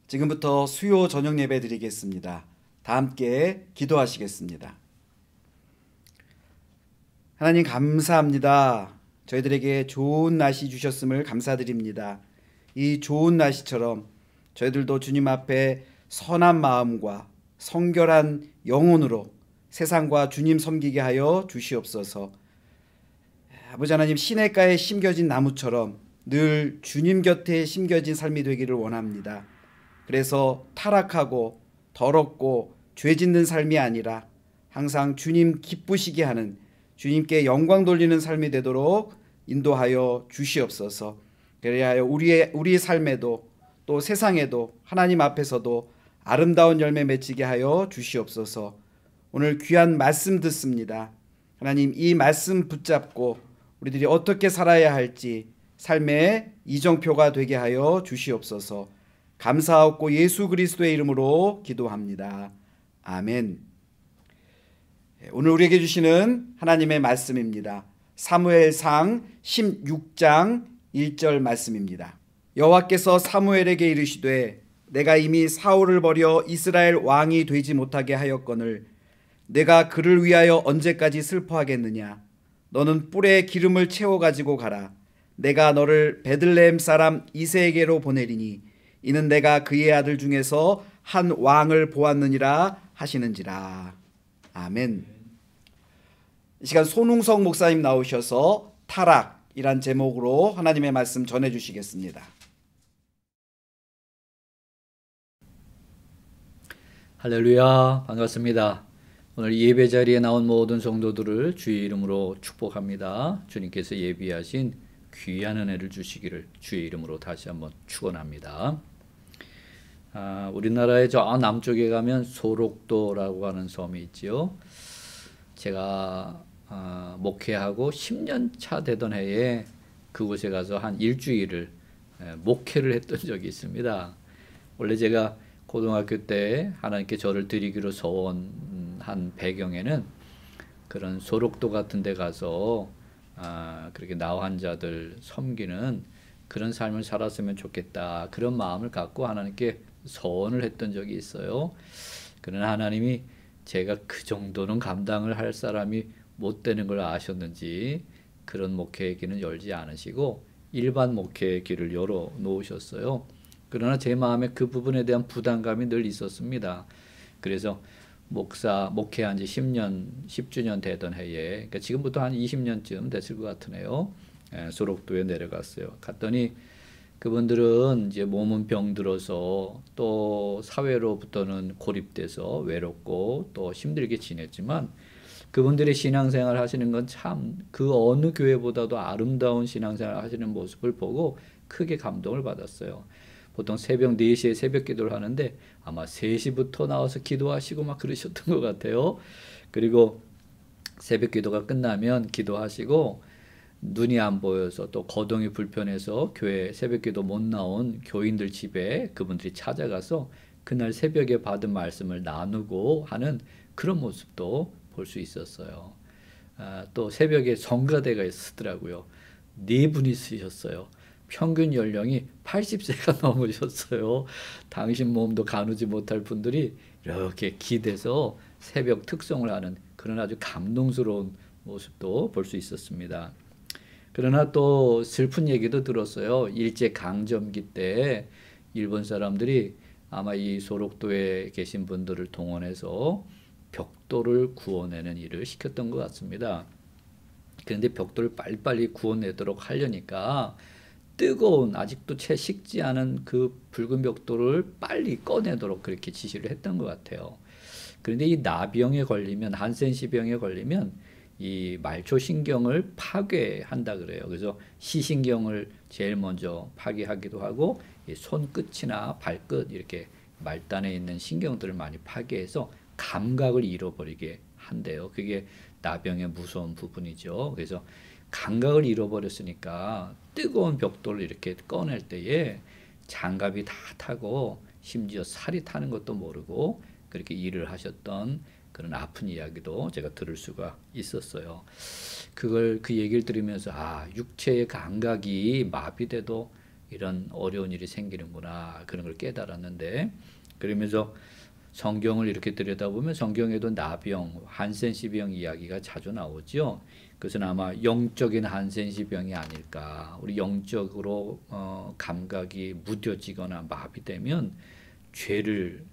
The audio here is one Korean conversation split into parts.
지금부터 수요 저녁 예배 드리겠습니다. 다 함께 기도하시겠습니다. 하나님 감사합니다. 저희들에게 좋은 날씨 주셨음을 감사드립니다. 이 좋은 날씨처럼 저희들도 주님 앞에 선한 마음과 성결한 영혼으로 세상과 주님 섬기게 하여 주시옵소서. 아버지 하나님, 시냇가에 심겨진 나무처럼 늘 주님 곁에 심겨진 삶이 되기를 원합니다. 그래서 타락하고 더럽고 죄 짓는 삶이 아니라 항상 주님 기쁘시게 하는, 주님께 영광 돌리는 삶이 되도록 인도하여 주시옵소서. 그래야 우리의 삶에도 또 세상에도 하나님 앞에서도 아름다운 열매 맺히게 하여 주시옵소서. 오늘 귀한 말씀 듣습니다. 하나님, 이 말씀 붙잡고 우리들이 어떻게 살아야 할지 삶의 이정표가 되게 하여 주시옵소서. 감사하옵고 예수 그리스도의 이름으로 기도합니다. 아멘. 오늘 우리에게 주시는 하나님의 말씀입니다. 사무엘상 16장 1절 말씀입니다. 여호와께서 사무엘에게 이르시되 내가 이미 사울을 버려 이스라엘 왕이 되지 못하게 하였거늘 내가 그를 위하여 언제까지 슬퍼하겠느냐. 너는 뿔에 기름을 채워 가지고 가라. 내가 너를 베들레헴 사람 이새에게로 보내리니 이는 내가 그의 아들 중에서 한 왕을 보았느니라 하시는지라. 아멘. 이 시간 손웅석 목사님 나오셔서 타락이란 제목으로 하나님의 말씀 전해주시겠습니다. 할렐루야, 반갑습니다. 오늘 예배 자리에 나온 모든 성도들을 주의 이름으로 축복합니다. 주님께서 예비하신 귀한 은혜를 주시기를 주의 이름으로 다시 한번 축원합니다. 우리나라의 저 남쪽에 가면 소록도라고 하는 섬이 있지요. 제가 목회하고 10년 차 되던 해에 그곳에 가서 한 일주일을 목회를 했던 적이 있습니다. 원래 제가 고등학교 때 하나님께 저를 드리기로 서원한 배경에는 그런 소록도 같은 데 가서 그렇게 나 환자들 섬기는 그런 삶을 살았으면 좋겠다, 그런 마음을 갖고 하나님께 서원을 했던 적이 있어요. 그러나 하나님이 제가 그 정도는 감당을 할 사람이 못 되는 걸 아셨는지 그런 목회의 길은 열지 않으시고 일반 목회의 길을 열어 놓으셨어요. 그러나 제 마음에 그 부분에 대한 부담감이 늘 있었습니다. 그래서 목회한 지 10주년 되던 해에, 그러니까 지금부터 한 20년쯤 됐을 것 같으네요. 소록도에 내려갔어요. 갔더니 그분들은 이제 몸은 병들어서 또 사회로부터는 고립돼서 외롭고 또 힘들게 지냈지만 그분들의 신앙생활 하시는 건 참 그 어느 교회보다도 아름다운 신앙생활 하시는 모습을 보고 크게 감동을 받았어요. 보통 새벽 4시에 새벽 기도를 하는데 아마 3시부터 나와서 기도하시고 막 그러셨던 것 같아요. 그리고 새벽 기도가 끝나면 기도하시고 눈이 안 보여서 또 거동이 불편해서 교회 새벽 기도 못 나온 교인들 집에 그분들이 찾아가서 그날 새벽에 받은 말씀을 나누고 하는 그런 모습도 볼 수 있었어요. 또 새벽에 성가대가 있었더라고요. 4분이 쓰셨어요. 평균 연령이 80세가 넘으셨어요. 당신 몸도 가누지 못할 분들이 이렇게 기대서 새벽 특송을 하는 그런 아주 감동스러운 모습도 볼 수 있었습니다. 그러나 또 슬픈 얘기도 들었어요. 일제강점기 때 일본 사람들이 아마 이 소록도에 계신 분들을 동원해서 벽돌을 구워내는 일을 시켰던 것 같습니다. 그런데 벽돌을 빨리빨리 구워내도록 하려니까 뜨거운, 아직도 채 식지 않은 그 붉은 벽돌을 빨리 꺼내도록 그렇게 지시를 했던 것 같아요. 그런데 이 나병에 걸리면, 한센시병에 걸리면 이 말초신경을 파괴한다 그래요. 그래서 시신경을 제일 먼저 파괴하기도 하고 이 손끝이나 발끝 이렇게 말단에 있는 신경들을 많이 파괴해서 감각을 잃어버리게 한대요. 그게 나병의 무서운 부분이죠. 그래서 감각을 잃어버렸으니까 뜨거운 벽돌을 이렇게 꺼낼 때에 장갑이 다 타고 심지어 살이 타는 것도 모르고 그렇게 일을 하셨던 그런 아픈 이야기도 제가 들을 수가 있었어요. 그 얘기를 들으면서 육체의 감각이 마비돼도 이런 어려운 일이 생기는구나 그런 걸 깨달았는데 그러면서 성경을 이렇게 들여다보면 성경에도 나병, 한센시병 이야기가 자주 나오죠. 그것은 아마 영적인 한센시병이 아닐까. 우리 영적으로 감각이 무뎌지거나 마비되면 죄를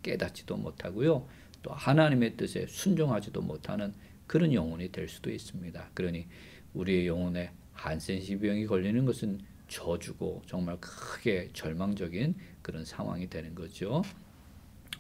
깨닫지도 못하고요. 또 하나님의 뜻에 순종하지도 못하는 그런 영혼이 될 수도 있습니다. 그러니 우리의 영혼에 한센시병이 걸리는 것은 저주고 정말 크게 절망적인 그런 상황이 되는 거죠.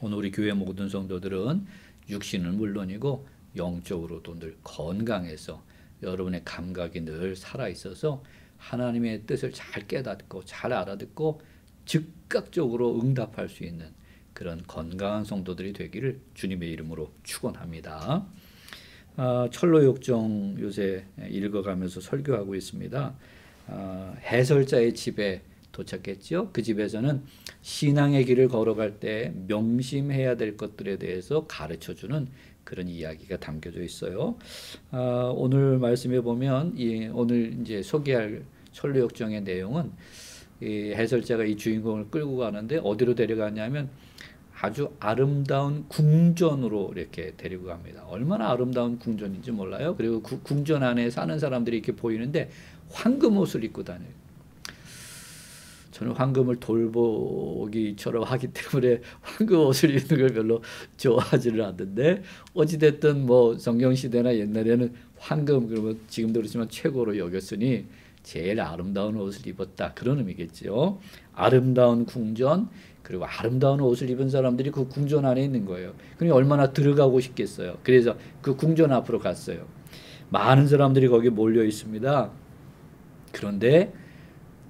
오늘 우리 교회 모든 성도들은 육신은 물론이고 영적으로도 늘 건강해서 여러분의 감각이 늘 살아있어서 하나님의 뜻을 잘 깨닫고 잘 알아듣고 즉각적으로 응답할 수 있는 그런 건강한 성도들이 되기를 주님의 이름으로 축원합니다. 철로역정 요새 읽어가면서 설교하고 있습니다. 해설자의 집에 도착했죠. 그 집에서는 신앙의 길을 걸어갈 때 명심해야 될 것들에 대해서 가르쳐주는 그런 이야기가 담겨져 있어요. 오늘 말씀에 보면 오늘 이제 소개할 철로역정의 내용은 이 해설자가 이 주인공을 끌고 가는데 어디로 데려가냐면 아주 아름다운 궁전으로 이렇게 데리고 갑니다. 얼마나 아름다운 궁전인지 몰라요. 그리고 궁전 안에 사는 사람들이 이렇게 보이는데 황금 옷을 입고 다녀요. 저는 황금을 돌보기처럼 하기 때문에 황금 옷을 입는 걸 별로 좋아하지를 않는데 어찌됐든 뭐 성경시대나 옛날에는 황금 그러면 지금도 그렇지만 최고로 여겼으니 제일 아름다운 옷을 입었다 그런 의미겠죠. 아름다운 궁전 그리고 아름다운 옷을 입은 사람들이 그 궁전 안에 있는 거예요. 그러니 얼마나 들어가고 싶겠어요. 그래서 그 궁전 앞으로 갔어요. 많은 사람들이 거기 몰려 있습니다. 그런데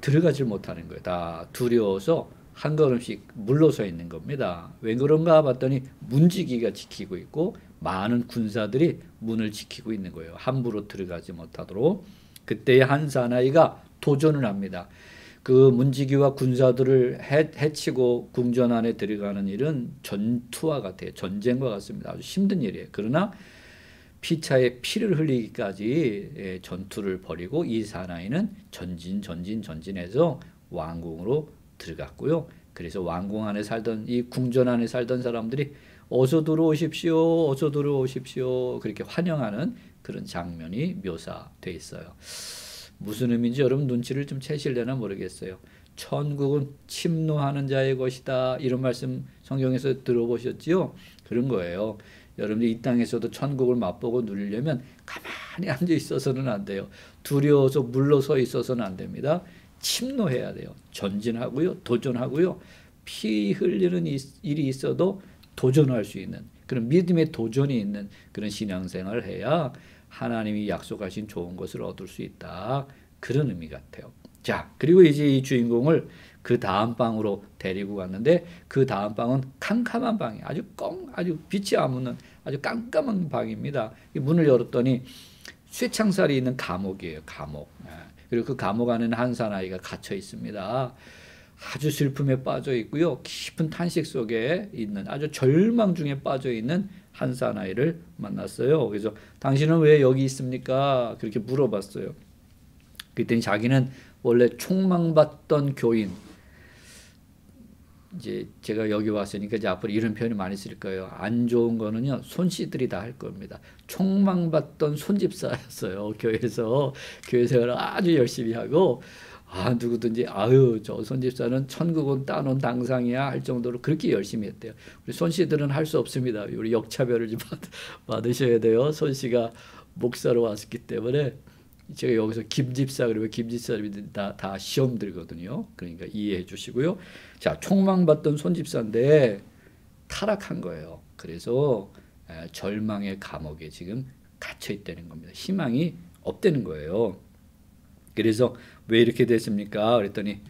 들어가질 못하는 거예요. 다 두려워서 한 걸음씩 물러서 있는 겁니다. 왜 그런가 봤더니 문지기가 지키고 있고 많은 군사들이 문을 지키고 있는 거예요. 함부로 들어가지 못하도록. 그때의 한 사나이가 도전을 합니다. 그 문지기와 군사들을 해치고 궁전 안에 들어가는 일은 전투와 같아요. 전쟁과 같습니다. 아주 힘든 일이에요. 그러나 피차에 피를 흘리기까지 전투를 벌이고 이 사나이는 전진해서 왕궁으로 들어갔고요. 그래서 왕궁 안에 살던 이 궁전 안에 살던 사람들이 어서 들어오십시오. 어서 들어오십시오. 그렇게 환영하는 그런 장면이 묘사되어 있어요. 무슨 의미인지 여러분 눈치를 좀 채실려나 모르겠어요. 천국은 침노하는 자의 것이다. 이런 말씀 성경에서 들어보셨지요? 그런 거예요. 여러분들 이 땅에서도 천국을 맛보고 누리려면 가만히 앉아 있어서는 안 돼요. 두려워서 물러서 있어서는 안 됩니다. 침노해야 돼요. 전진하고요. 도전하고요. 피 흘리는 일이 있어도 도전할 수 있는 그런 믿음의 도전이 있는 그런 신앙생활을 해야 하나님이 약속하신 좋은 것을 얻을 수 있다. 그런 의미 같아요. 자, 그리고 이제 이 주인공을 그 다음 방으로 데리고 갔는데 그 다음 방은 캄캄한 방이에요. 아주 빛이 안 묻는 아주 깜깜한 방입니다. 문을 열었더니 쇠창살이 있는 감옥이에요. 감옥. 그리고 그 감옥 안에는 한 사나이가 갇혀 있습니다. 아주 슬픔에 빠져 있고요. 깊은 탄식 속에 있는 아주 절망 중에 빠져 있는 한 사나이를 만났어요. 그래서 당신은 왜 여기 있습니까? 그렇게 물어봤어요. 그랬더니 자기는 원래 총망받던 교인. 이제 제가 여기 왔으니까 이제 앞으로 이런 표현이 많이 쓸 거예요. 안 좋은 거는요, 손씨들이 다 할 겁니다. 총망받던 손집사였어요. 교회에서 교회 생활을 아주 열심히 하고 누구든지 아유 저 손집사는 천국은 따놓은 당상이야 할 정도로 그렇게 열심히 했대요. 우리 손씨들은 할 수 없습니다. 우리 역차별을 좀 받으셔야 돼요. 손씨가 목사로 왔기 때문에 제가 여기서 김집사 그러면 김집사님들이 다 시험 들거든요. 그러니까 이해해 주시고요. 자, 총망받던 손집사인데 타락한 거예요. 그래서 절망의 감옥에 지금 갇혀 있다는 겁니다. 희망이 없다는 거예요. 그래서 왜 이렇게 됐습니까? 그랬더니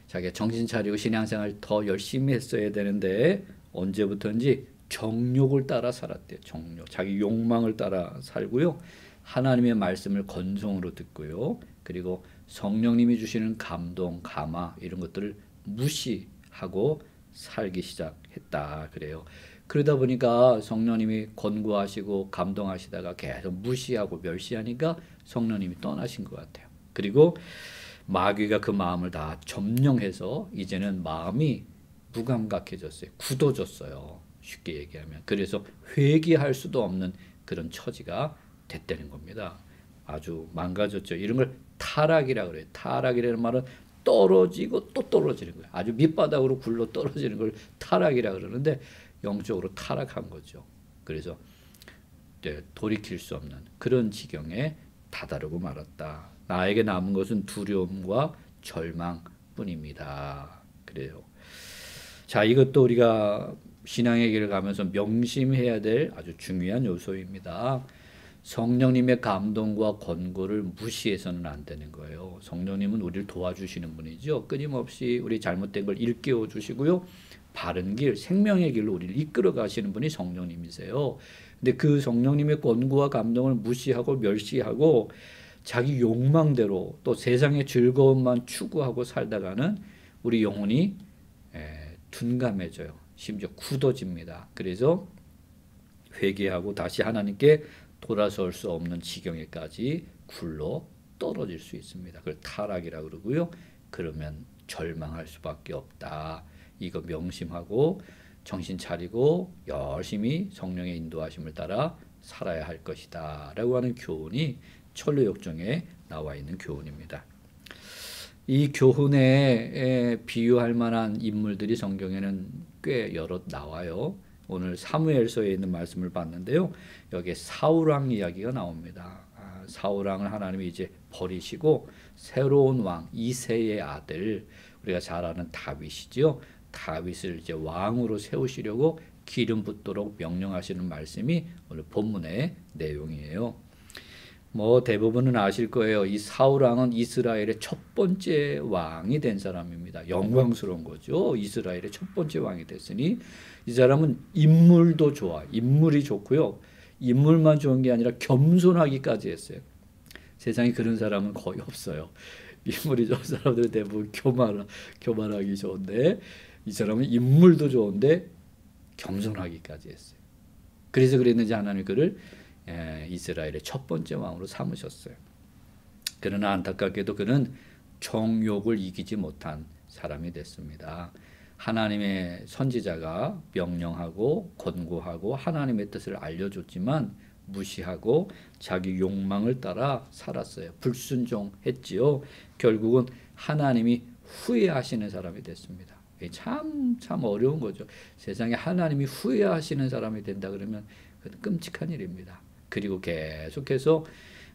자기가 정신 차리고 신앙생활 더 열심히 했어야 되는데 언제부터인지 정욕을 따라 살았대요. 정욕. 자기 욕망을 따라 살고요. 하나님의 말씀을 건성으로 듣고요. 그리고 성령님이 주시는 감동, 감화 이런 것들을 무시하고 살기 시작했다 그래요. 그러다 보니까 성령님이 권고하시고 감동하시다가 계속 무시하고 멸시하니까 성령님이 떠나신 것 같아요. 그리고 마귀가 그 마음을 다 점령해서 이제는 마음이 무감각해졌어요. 굳어졌어요. 쉽게 얘기하면. 그래서 회개할 수도 없는 그런 처지가 됐다는 겁니다. 아주 망가졌죠. 이런 걸 타락이라 그래요. 타락이라는 말은 떨어지고 또 떨어지는 거예요. 아주 밑바닥으로 굴러 떨어지는 걸 타락이라 그러는데 영적으로 타락한 거죠. 그래서 돌이킬 수 없는 그런 지경에 다다르고 말았다. 나에게 남은 것은 두려움과 절망뿐입니다. 그래요. 자, 이것도 우리가 신앙의 길을 가면서 명심해야 될 아주 중요한 요소입니다. 성령님의 감동과 권고를 무시해서는 안 되는 거예요. 성령님은 우리를 도와주시는 분이죠. 끊임없이 우리 잘못된 걸 일깨워 주시고요. 바른 길, 생명의 길로 우리를 이끌어 가시는 분이 성령님이세요. 근데 그 성령님의 권고와 감동을 무시하고 멸시하고 자기 욕망대로 또 세상의 즐거움만 추구하고 살다가는 우리 영혼이 둔감해져요. 심지어 굳어집니다. 그래서 회개하고 다시 하나님께 돌아설 수 없는 지경에까지 굴러 떨어질 수 있습니다. 그걸 타락이라고 그러고요. 그러면 절망할 수밖에 없다. 이거 명심하고 정신 차리고 열심히 성령의 인도하심을 따라 살아야 할 것이다 라고 하는 교훈이 천류역정에 나와 있는 교훈입니다. 이 교훈에 비유할 만한 인물들이 성경에는 꽤 여럿 나와요. 오늘 사무엘서에 있는 말씀을 봤는데요. 여기에 사울왕 이야기가 나옵니다. 사울왕을 하나님이 이제 버리시고 새로운 왕 이새의 아들, 우리가 잘 아는 다윗이지요. 다윗을 이제 왕으로 세우시려고 기름 붓도록 명령하시는 말씀이 오늘 본문의 내용이에요. 뭐 대부분은 아실 거예요. 이 사울 왕은 이스라엘의 첫 번째 왕이 된 사람입니다. 영광스러운 거죠. 이스라엘의 첫 번째 왕이 됐으니 이 사람은 인물도 좋아. 인물이 좋고요. 인물만 좋은 게 아니라 겸손하기까지 했어요. 세상에 그런 사람은 거의 없어요. 인물이 좋은 사람들은 대부분 교만하기 좋은데 이 사람은 인물도 좋은데 겸손하기까지 했어요. 그래서 그랬는지 하나님 그를 이스라엘의 첫 번째 왕으로 삼으셨어요. 그러나 안타깝게도 그는 정욕을 이기지 못한 사람이 됐습니다. 하나님의 선지자가 명령하고 권고하고 하나님의 뜻을 알려줬지만 무시하고 자기 욕망을 따라 살았어요. 불순종했지요. 결국은 하나님이 후회하시는 사람이 됐습니다. 참 어려운 거죠. 세상에 하나님이 후회하시는 사람이 된다 그러면 그건 끔찍한 일입니다. 그리고 계속해서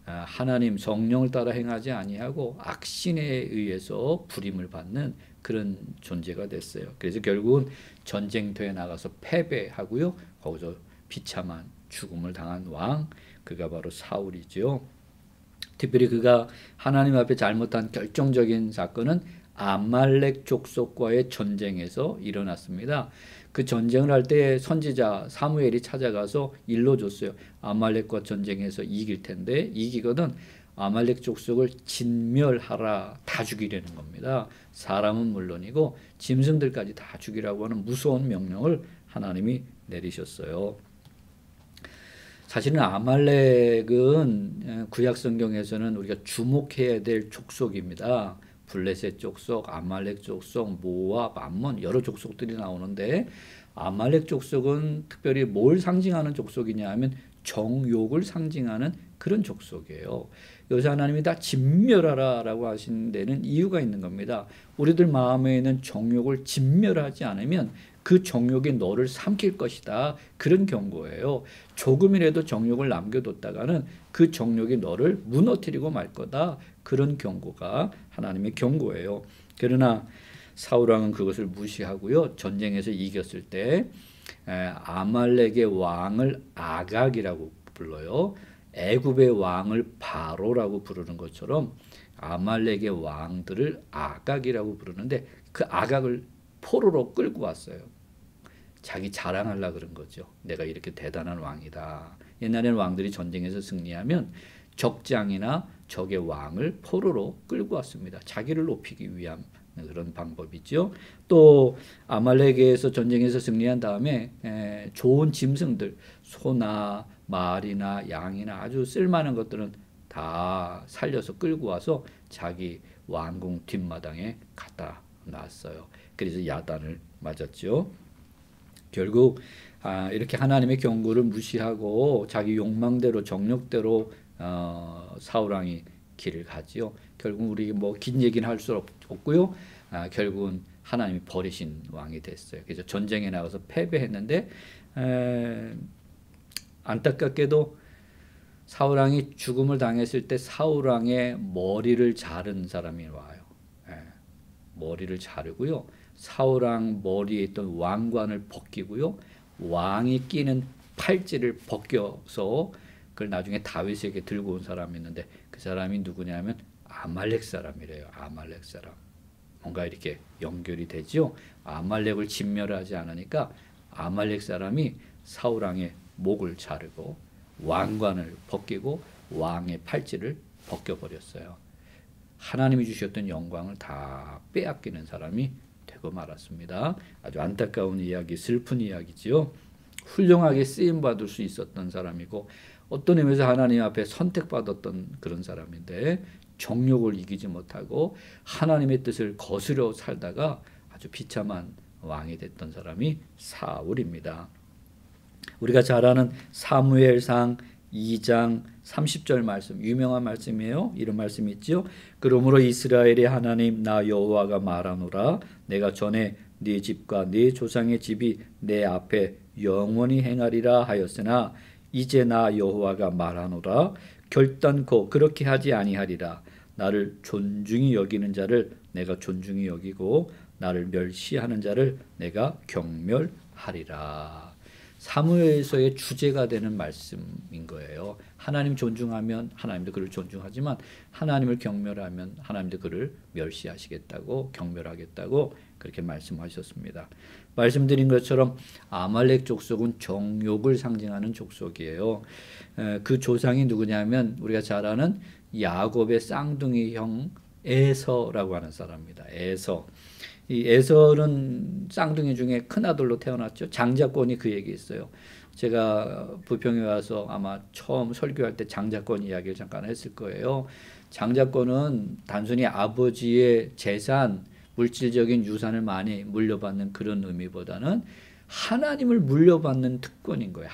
하나님 성령을 따라 행하지 아니하고 악신에 의해서 부림을 받는 그런 존재가 됐어요. 그래서 결국은 전쟁터에 나가서 패배하고요. 거기서 비참한 죽음을 당한 왕, 그가 바로 사울이죠. 특별히 그가 하나님 앞에 잘못한 결정적인 사건은 아말렉 족속과의 전쟁에서 일어났습니다. 그 전쟁을 할 때 선지자 사무엘이 찾아가서 일러줬어요. 아말렉과 전쟁에서 이길 텐데 이기거든 아말렉 족속을 진멸하라. 다 죽이려는 겁니다. 사람은 물론이고 짐승들까지 다 죽이라고 하는 무서운 명령을 하나님이 내리셨어요. 사실은 아말렉은 구약 성경에서는 우리가 주목해야 될 족속입니다. 블레셋 족속, 아말렉 족속, 모압, 암몬 여러 족속들이 나오는데 아말렉 족속은 특별히 뭘 상징하는 족속이냐 하면 정욕을 상징하는 그런 족속이에요. 여기서 하나님이 다 진멸하라라고 하신 데는 이유가 있는 겁니다. 우리들 마음에 있는 정욕을 진멸하지 않으면 그 정욕이 너를 삼킬 것이다. 그런 경고예요. 조금이라도 정욕을 남겨뒀다가는 그 정욕이 너를 무너뜨리고 말 거다. 그런 경고가 하나님의 경고예요. 그러나 사울왕은 그것을 무시하고요. 전쟁에서 이겼을 때 아말렉의 왕을 아각이라고 불러요. 애굽의 왕을 바로라고 부르는 것처럼 아말렉의 왕들을 아각이라고 부르는데 그 아각을 포로로 끌고 왔어요. 자기 자랑하려고 그런 거죠. 내가 이렇게 대단한 왕이다. 옛날에는 왕들이 전쟁에서 승리하면 적장이나 적의 왕을 포로로 끌고 왔습니다. 자기를 높이기 위한 그런 방법이죠. 또 아말렉에서 전쟁에서 승리한 다음에 좋은 짐승들, 소나 말이나 양이나 아주 쓸만한 것들은 다 살려서 끌고 와서 자기 왕궁 뒷마당에 갖다 놨어요. 그래서 야단을 맞았죠. 결국 이렇게 하나님의 경고를 무시하고 자기 욕망대로 정욕대로 사울 왕이 길을 가지요. 결국 우리 뭐 긴 얘기는 할 수 없고요. 결국은 하나님이 버리신 왕이 됐어요. 그래서 전쟁에 나가서 패배했는데 안타깝게도 사울 왕이 죽음을 당했을 때 사울 왕의 머리를 자른 사람이 와요. 머리를 자르고요. 사울 왕 머리에 있던 왕관을 벗기고요. 왕이 끼는 팔찌를 벗겨서 그걸 나중에 다윗에게 들고 온 사람이 있는데 그 사람이 누구냐면 아말렉 사람이래요. 아말렉 사람. 뭔가 이렇게 연결이 되죠. 아말렉을 진멸하지 않으니까 아말렉 사람이 사울 왕의 목을 자르고 왕관을 벗기고 왕의 팔찌를 벗겨버렸어요. 하나님이 주셨던 영광을 다 빼앗기는 사람이 되고 말았습니다. 아주 안타까운 이야기, 슬픈 이야기지요. 훌륭하게 쓰임받을 수 있었던 사람이고 어떤 의미에서 하나님 앞에 선택받았던 그런 사람인데 정욕을 이기지 못하고 하나님의 뜻을 거스려 살다가 아주 비참한 왕이 됐던 사람이 사울입니다. 우리가 잘 아는 사무엘상 2장 30절 말씀, 유명한 말씀이에요. 이런 말씀이 있죠. 그러므로 이스라엘의 하나님 나 여호와가 말하노라 내가 전에 네 집과 네 조상의 집이 내 앞에 영원히 행하리라 하였으나 이제 나 여호와가 말하노라 결단코 그렇게 하지 아니하리라. 나를 존중히 여기는 자를 내가 존중히 여기고 나를 멸시하는 자를 내가 경멸하리라. 사무엘서의 주제가 되는 말씀인 거예요. 하나님 존중하면 하나님도 그를 존중하지만 하나님을 경멸하면 하나님도 그를 멸시하시겠다고 경멸하겠다고 그렇게 말씀하셨습니다. 말씀드린 것처럼 아말렉 족속은 정욕을 상징하는 족속이에요. 그 조상이 누구냐면 우리가 잘 아는 야곱의 쌍둥이 형 에서라고 하는 사람입니다. 에서. 이 에서는 쌍둥이 중에 큰아들로 태어났죠. 장자권이 그에게 있어요. 제가 부평에 와서 아마 처음 설교할 때 장자권 이야기를 잠깐 했을 거예요. 장자권은 단순히 아버지의 재산, 물질적인 유산을 많이 물려받는 그런 의미보다는 하나님을 물려받는 특권인 거예요.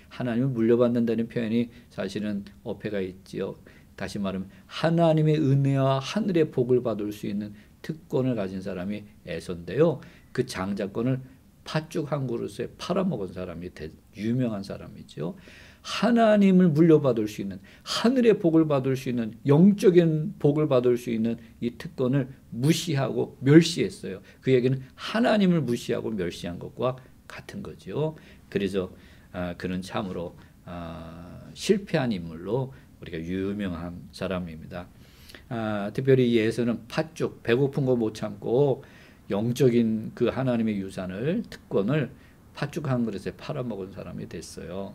하나님을 물려받는다는 표현이 사실은 어폐가 있지요. 다시 말하면 하나님의 은혜와 하늘의 복을 받을 수 있는 특권을 가진 사람이 에서인데요. 그 장자권을 팥죽 한 그릇에 팔아먹은 사람이 유명한 사람이죠. 하나님을 물려받을 수 있는 하늘의 복을 받을 수 있는 영적인 복을 받을 수 있는 이 특권을 무시하고 멸시했어요. 그 얘기는 하나님을 무시하고 멸시한 것과 같은 거죠. 그래서 그는 참으로 실패한 인물로 우리가 유명한 사람입니다. 특별히 이 에서는 팥죽, 배고픈 거 못 참고 영적인 그 하나님의 유산을, 특권을 팥죽 한 그릇에 팔아먹은 사람이 됐어요.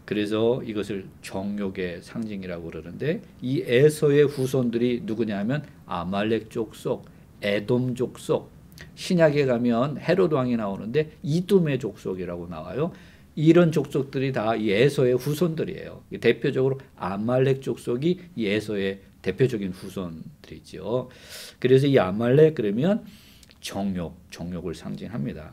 그래서 이것을 정욕의 상징이라고 그러는데 이 에서의 후손들이 누구냐면 아말렉 족속, 에돔 족속, 신약에 가면 헤롯 왕이 나오는데 이둠의 족속이라고 나와요. 이런 족속들이 다 이 에서의 후손들이에요. 대표적으로 아말렉 족속이 이 에서의 대표적인 후손들이죠. 그래서 이 아말렉 그러면 정욕을 상징합니다.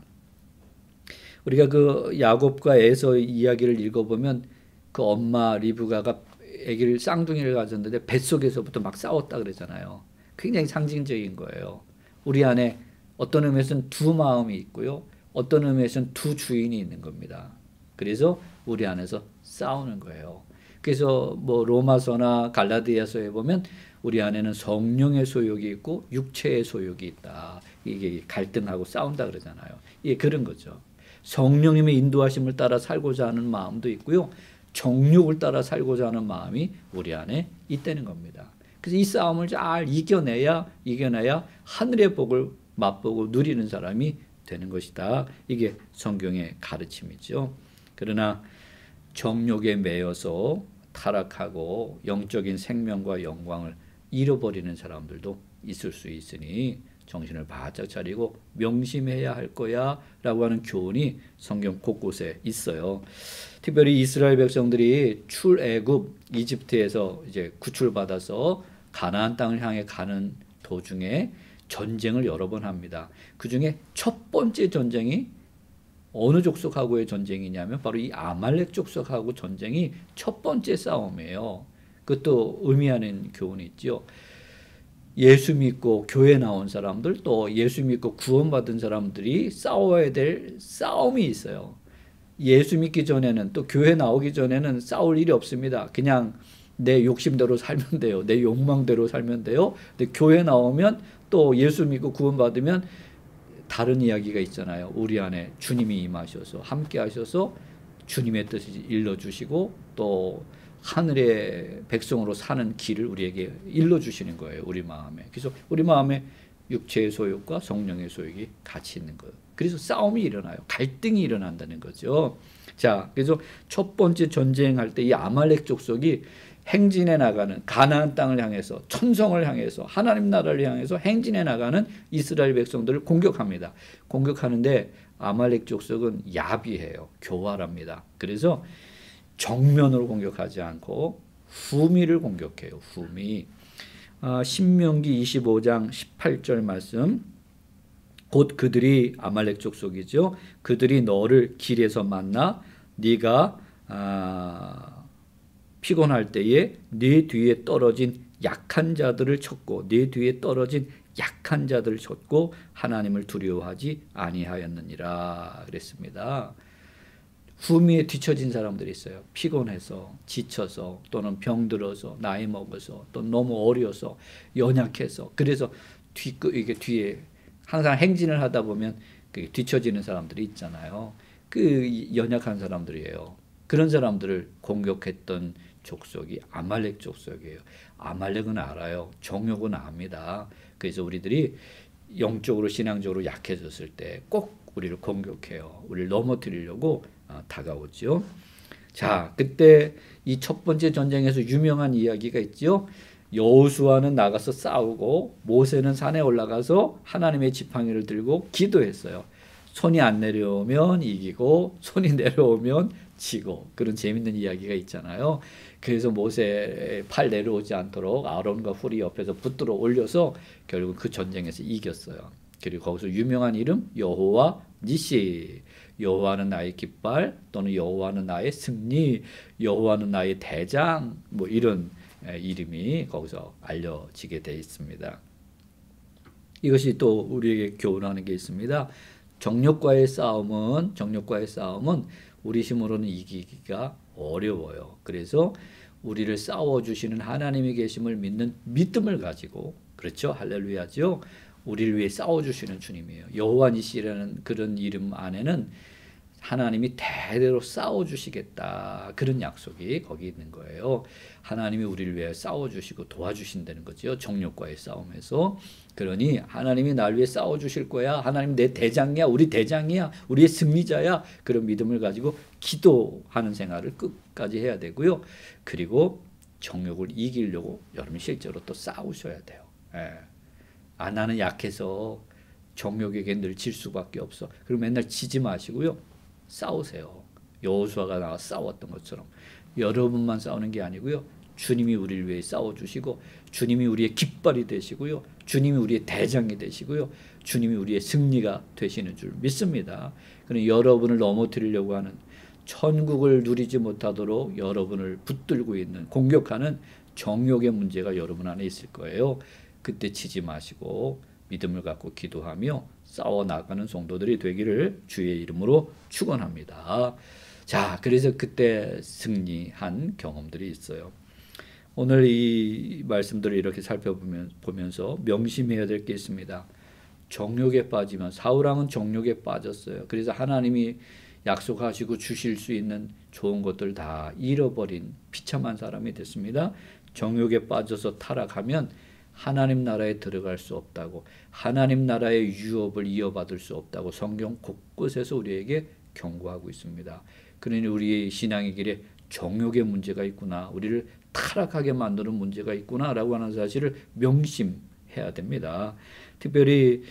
우리가 그 야곱과 에서 이야기를 읽어보면 그 엄마 리브가가 아기를 쌍둥이를 가졌는데 뱃속에서부터 막 싸웠다 그러잖아요. 굉장히 상징적인 거예요. 우리 안에 어떤 의미에서는 두 마음이 있고요. 어떤 의미에서는 두 주인이 있는 겁니다. 그래서 우리 안에서 싸우는 거예요. 그래서 뭐 로마서나 갈라디아서에 보면 우리 안에는 성령의 소욕이 있고 육체의 소욕이 있다. 이게 갈등하고 싸운다 그러잖아요. 이게 그런 거죠. 성령님의 인도하심을 따라 살고자 하는 마음도 있고요. 정욕을 따라 살고자 하는 마음이 우리 안에 있다는 겁니다. 그래서 이 싸움을 잘 이겨내야 하늘의 복을 맛보고 누리는 사람이 되는 것이다. 이게 성경의 가르침이죠. 그러나 정욕에 매여서 타락하고 영적인 생명과 영광을 잃어버리는 사람들도 있을 수 있으니 정신을 바짝 차리고 명심해야 할 거야 라고 하는 교훈이 성경 곳곳에 있어요. 특별히 이스라엘 백성들이 출애굽 이집트에서 이제 구출받아서 가나안 땅을 향해 가는 도중에 전쟁을 여러 번 합니다. 그 중에 첫 번째 전쟁이 어느 족속하고의 전쟁이냐면 바로 이 아말렉 족속하고 전쟁이 첫 번째 싸움이에요. 그것도 의미하는 교훈이 있죠. 예수 믿고 교회 나온 사람들 또 예수 믿고 구원받은 사람들이 싸워야 될 싸움이 있어요. 예수 믿기 전에는 또 교회 나오기 전에는 싸울 일이 없습니다. 그냥 내 욕심대로 살면 돼요. 내 욕망대로 살면 돼요. 근데 교회 나오면 또 예수 믿고 구원받으면 다른 이야기가 있잖아요. 우리 안에 주님이 임하셔서 함께 하셔서 주님의 뜻을 일러주시고 또 하늘의 백성으로 사는 길을 우리에게 일러주시는 거예요. 우리 마음에. 그래서 우리 마음에 육체의 소욕과 성령의 소욕이 같이 있는 거예요. 그래서 싸움이 일어나요. 갈등이 일어난다는 거죠. 자, 그래서 첫 번째 전쟁할 때 이 아말렉 족속이 행진해 나가는 가나안 땅을 향해서 천성을 향해서 하나님 나라를 향해서 행진해 나가는 이스라엘 백성들을 공격합니다. 공격하는데 아말렉 족속은 야비해요. 교활합니다. 그래서 정면으로 공격하지 않고 후미를 공격해요. 후미. 신명기 25장 18절 말씀. 곧 그들이 아말렉 족속이죠. 그들이 너를 길에서 만나 네가 피곤할 때에 네 뒤에 떨어진 약한 자들을 쳤고 네 뒤에 떨어진 약한 자들을 쳤고 하나님을 두려워하지 아니하였느니라 그랬습니다. 후미에 뒤처진 사람들이 있어요. 피곤해서 지쳐서 또는 병들어서 나이 먹어서 또 너무 어려서 연약해서 그래서 이게 뒤에 항상 행진을 하다 보면 뒤처지는 사람들이 있잖아요. 그 연약한 사람들이에요. 그런 사람들을 공격했던 족속이 아말렉 족속이에요. 아말렉은 알아요. 정욕은 압니다. 그래서 우리들이 영적으로 신앙적으로 약해졌을 때 꼭 우리를 공격해요. 우리를 넘어뜨리려고 다가오죠. 자, 그때 이 첫 번째 전쟁에서 유명한 이야기가 있죠. 여호수아는 나가서 싸우고 모세는 산에 올라가서 하나님의 지팡이를 들고 기도했어요. 손이 안 내려오면 이기고 손이 내려오면 지고 그런 재밌는 이야기가 있잖아요. 그래서 모세 팔 내려오지 않도록 아론과 훌이 옆에서 붙들어 올려서 결국 그 전쟁에서 이겼어요. 그리고 거기서 유명한 이름 여호와 니시. 여호와는 나의 깃발 또는 여호와는 나의 승리, 여호와는 나의 대장 뭐 이런 이름이 거기서 알려지게 되어 있습니다. 이것이 또 우리에게 교훈하는 게 있습니다. 정욕과의 싸움은 우리 힘으로는 이기기가 어려워요. 그래서 우리를 싸워주시는 하나님이 계심을 믿는 믿음을 가지고 그렇죠? 할렐루야죠. 우리를 위해 싸워주시는 주님이에요. 여호와 니시라는 그런 이름 안에는 하나님이 대대로 싸워주시겠다 그런 약속이 거기 있는 거예요. 하나님이 우리를 위해 싸워주시고 도와주신다는 거죠. 정욕과의 싸움에서. 그러니 하나님이 날 위해 싸워주실 거야. 하나님 내 대장이야. 우리 대장이야. 우리의 승리자야. 그런 믿음을 가지고 기도하는 생활을 끝까지 해야 되고요. 그리고 정욕을 이기려고 여러분 실제로 또 싸우셔야 돼요. 예. 나는 약해서 정욕에게 늘 질 수밖에 없어. 그리고 맨날 지지 마시고요. 싸우세요. 여호수아가 나와 싸웠던 것처럼 여러분만 싸우는 게 아니고요. 주님이 우리를 위해 싸워주시고 주님이 우리의 깃발이 되시고요. 주님이 우리의 대장이 되시고요. 주님이 우리의 승리가 되시는 줄 믿습니다. 그럼 여러분을 넘어뜨리려고 하는 천국을 누리지 못하도록 여러분을 붙들고 있는 공격하는 정욕의 문제가 여러분 안에 있을 거예요. 그때 지지 마시고 믿음을 갖고 기도하며 싸워나가는 성도들이 되기를 주의 이름으로 축원합니다. 자, 그래서 그때 승리한 경험들이 있어요. 오늘 이 말씀들을 이렇게 살펴보면서 명심해야 될 게 있습니다. 정욕에 빠지면 사울왕은 정욕에 빠졌어요. 그래서 하나님이 약속하시고 주실 수 있는 좋은 것들 다 잃어버린 비참한 사람이 됐습니다. 정욕에 빠져서 타락하면 하나님 나라에 들어갈 수 없다고, 하나님 나라의 유업을 이어받을 수 없다고 성경 곳곳에서 우리에게 경고하고 있습니다. 그러니 우리의 신앙의 길에 정욕의 문제가 있구나, 우리를 타락하게 만드는 문제가 있구나라고 하는 사실을 명심해야 해야 됩니다. 특별히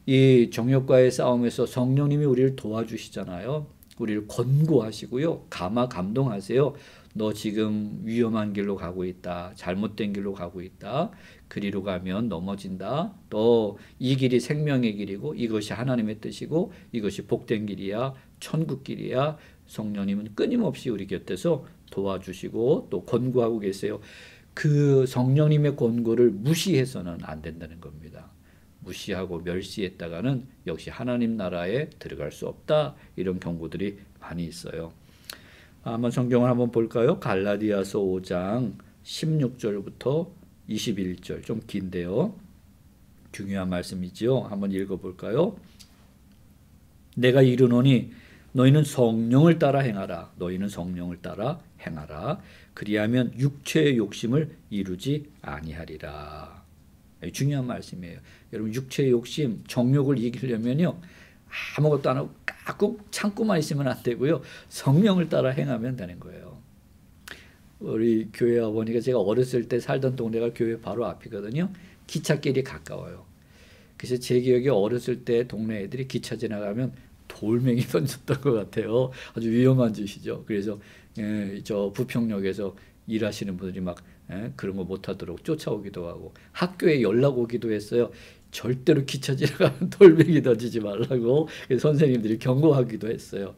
이 정욕과의 싸움에서 성령님이 우리를 도와주시잖아요. 우리를 권고하시고요. 감동하세요. 너 지금 위험한 길로 가고 있다. 잘못된 길로 가고 있다. 그리로 가면 넘어진다. 또 이 길이 생명의 길이고 이것이 하나님의 뜻이고 이것이 복된 길이야. 천국 길이야. 성령님은 끊임없이 우리 곁에서 도와주시고 또 권고하고 계세요. 그 성령님의 권고를 무시해서는 안 된다는 겁니다. 무시하고 멸시했다가는 역시 하나님 나라에 들어갈 수 없다. 이런 경고들이 많이 있어요. 한번 성경을 한번 볼까요? 갈라디아서 5장 16절부터 21절, 좀 긴데요. 중요한 말씀이지요. 한번 읽어볼까요? 내가 이르노니 너희는 성령을 따라 행하라. 너희는 성령을 따라 행하라. 그리하면 육체의 욕심을 이루지 아니하리라. 중요한 말씀이에요. 여러분, 육체의 욕심, 정욕을 이기려면요, 아무것도 안 하고 꼭 참고만 있으면 안 되고요. 성령을 따라 행하면 되는 거예요. 우리 교회 아버니가, 제가 어렸을 때 살던 동네가 교회 바로 앞이거든요. 기찻길이 가까워요. 그래서 제 기억에 어렸을 때 동네 애들이 기차 지나가면 돌멩이 던졌던 것 같아요. 아주 위험한 짓이죠. 그래서 저 부평역에서 일하시는 분들이 막 그런 거 못하도록 쫓아오기도 하고, 학교에 연락 오기도 했어요. 절대로 기차 지나가면 돌멩이 던지지 말라고 선생님들이 경고하기도 했어요.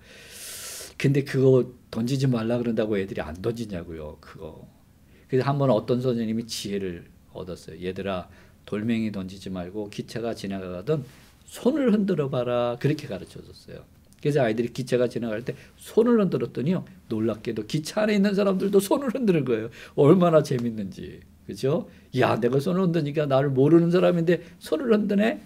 근데 그거 던지지 말라 그런다고 애들이 안 던지냐고요, 그거. 그래서 한번 어떤 선생님이 지혜를 얻었어요. 얘들아, 돌멩이 던지지 말고 기차가 지나가던 손을 흔들어 봐라. 그렇게 가르쳐 줬어요. 그래서 아이들이 기차가 지나갈 때 손을 흔들었더니요, 놀랍게도 기차 안에 있는 사람들도 손을 흔드는 거예요. 얼마나 재밌는지. 그죠? 야, 내가 손을 흔드니까 나를 모르는 사람인데 손을 흔드네?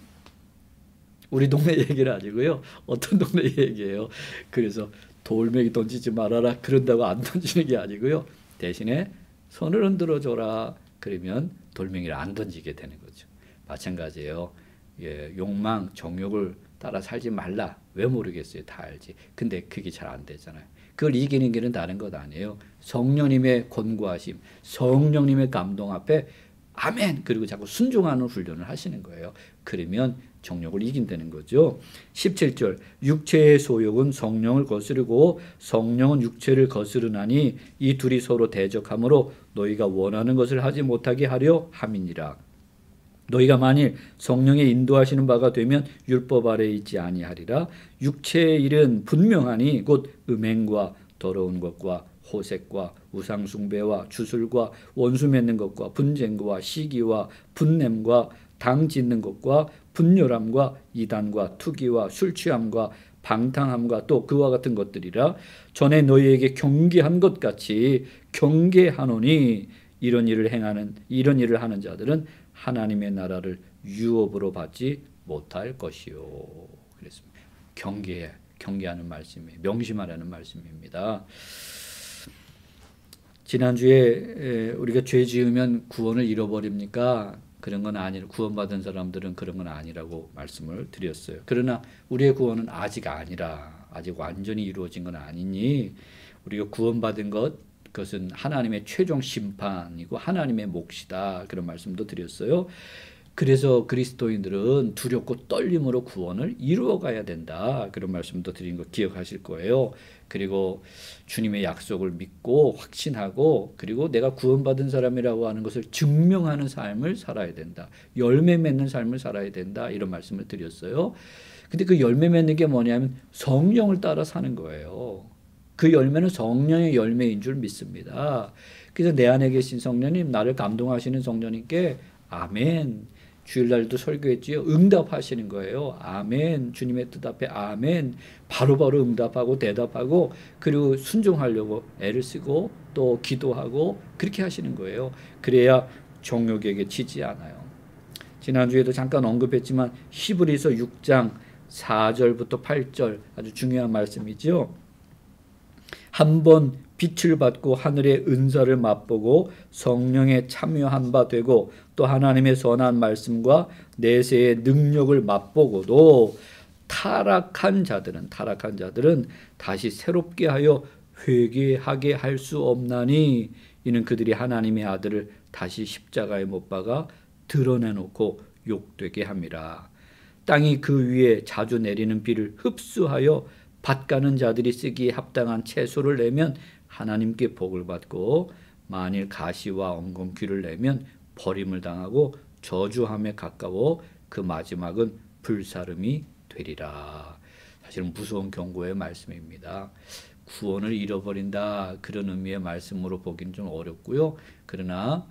우리 동네 얘기는 아니고요. 어떤 동네 얘기예요. 그래서 돌멩이 던지지 말아라. 그런다고 안 던지는 게 아니고요. 대신에 손을 흔들어 줘라. 그러면 돌멩이를 안 던지게 되는 거죠. 마찬가지예요. 욕망, 정욕을 따라 살지 말라. 왜 모르겠어요. 다 알지. 근데 그게 잘 안 되잖아요. 그걸 이기는 길은 다른 것 아니에요. 성령님의 권고하심, 성령님의 감동 앞에 아멘! 그리고 자꾸 순종하는 훈련을 하시는 거예요. 그러면 정욕을 이긴다는 거죠. 17절, 육체의 소욕은 성령을 거스르고 성령은 육체를 거스르나니 이 둘이 서로 대적하므로 너희가 원하는 것을 하지 못하게 하려 함이니라. 너희가 만일 성령의 인도하시는 바가 되면 율법 아래에 있지 아니하리라. 육체의 일은 분명하니 곧 음행과 더러운 것과 호색과 우상숭배와 주술과 원수 맺는 것과 분쟁과 시기와 분냄과 당 짓는 것과 분열함과 이단과 투기와 술취함과 방탕함과 또 그와 같은 것들이라. 전에 너희에게 경계한 것 같이 경계하노니 이런 일을 하는 자들은 하나님의 나라를 유업으로 받지 못할 것이요. 그랬습니다. 경계하는 말씀이에요. 명심하라는 말씀입니다. 지난주에 우리가 죄 지으면 구원을 잃어버립니까? 그런 건 아니라, 구원받은 사람들은 그런 건 아니라고 말씀을 드렸어요. 그러나 우리의 구원은 아직 아니라, 아직 완전히 이루어진 건 아니니 우리가 구원받은 그것은 하나님의 최종 심판이고 하나님의 몫이다. 그런 말씀도 드렸어요. 그래서 그리스도인들은 두렵고 떨림으로 구원을 이루어가야 된다. 그런 말씀도 드린 거 기억하실 거예요. 그리고 주님의 약속을 믿고 확신하고, 그리고 내가 구원받은 사람이라고 하는 것을 증명하는 삶을 살아야 된다. 열매 맺는 삶을 살아야 된다. 이런 말씀을 드렸어요. 근데 그 열매 맺는 게 뭐냐면 성령을 따라 사는 거예요. 그 열매는 성령의 열매인 줄 믿습니다. 그래서 내 안에 계신 성령님, 나를 감동하시는 성령님께 아멘. 주일날도 설교했지요. 응답하시는 거예요. 아멘. 주님의 뜻 앞에 아멘. 바로바로 응답하고 대답하고, 그리고 순종하려고 애를 쓰고 또 기도하고 그렇게 하시는 거예요. 그래야 정욕에게 치지 않아요. 지난주에도 잠깐 언급했지만 히브리서 6장 4절부터 8절 아주 중요한 말씀이죠. 한번 빛을 받고 하늘의 은사를 맛보고 성령에 참여한 바 되고 또 하나님의 선한 말씀과 내세의 능력을 맛보고도 타락한 자들은 다시 새롭게 하여 회개하게 할 수 없나니 이는 그들이 하나님의 아들을 다시 십자가에 못 박아 드러내놓고 욕되게 함이라. 땅이 그 위에 자주 내리는 비를 흡수하여 밭 가는 자들이 쓰기에 합당한 채소를 내면 하나님께 복을 받고, 만일 가시와 엉겅퀴를 내면 버림을 당하고 저주함에 가까워 그 마지막은 불사름이 되리라. 사실은 무서운 경고의 말씀입니다. 구원을 잃어버린다, 그런 의미의 말씀으로 보기는 좀 어렵고요. 그러나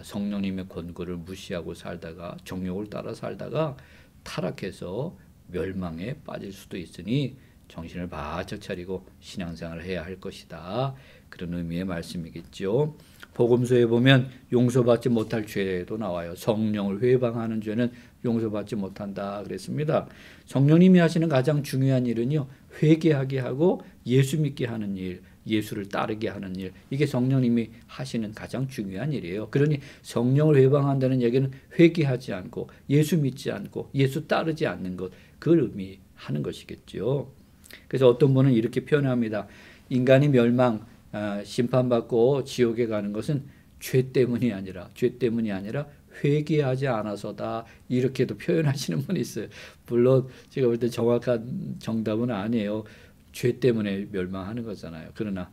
성령님의 권고를 무시하고 살다가, 정욕을 따라 살다가 타락해서 멸망에 빠질 수도 있으니 정신을 바짝 차리고 신앙생활을 해야 할 것이다, 그런 의미의 말씀이겠죠. 복음서에 보면 용서받지 못할 죄도 나와요. 성령을 회방하는 죄는 용서받지 못한다 그랬습니다. 성령님이 하시는 가장 중요한 일은요, 회개하게 하고 예수 믿게 하는 일, 예수를 따르게 하는 일, 이게 성령님이 하시는 가장 중요한 일이에요. 그러니 성령을 회방한다는 얘기는 회개하지 않고 예수 믿지 않고 예수 따르지 않는 것, 그걸 의미하는 것이겠죠. 그래서 어떤 분은 이렇게 표현합니다. 인간이 멸망, 심판받고 지옥에 가는 것은 죄 때문이 아니라 회개하지 않아서다, 이렇게도 표현하시는 분이 있어요. 물론 제가 볼 때 정확한 정답은 아니에요. 죄 때문에 멸망하는 거잖아요. 그러나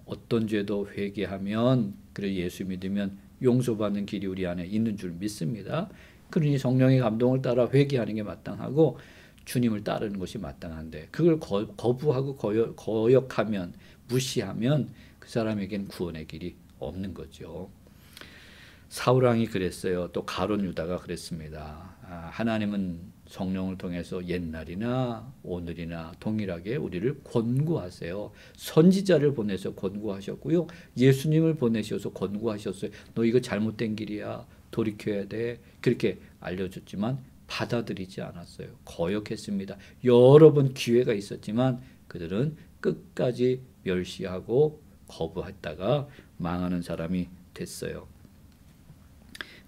어떤 죄도 회개하면, 그리고 예수 믿으면 용서받는 길이 우리 안에 있는 줄 믿습니다. 그러니 성령의 감동을 따라 회개하는 게 마땅하고 주님을 따르는 것이 마땅한데, 그걸 거부하고 거역하면, 무시하면 그 사람에겐 구원의 길이 없는 거죠. 사울왕이 그랬어요. 또 가룟 유다가 그랬습니다. 하나님은 성령을 통해서 옛날이나 오늘이나 동일하게 우리를 권고하세요. 선지자를 보내서 권고하셨고요, 예수님을 보내셔서 권고하셨어요. 너 이거 잘못된 길이야, 돌이켜야 돼, 그렇게 알려줬지만 받아들이지 않았어요. 거역했습니다. 여러 번 기회가 있었지만 그들은 끝까지 멸시하고 거부했다가 망하는 사람이 됐어요.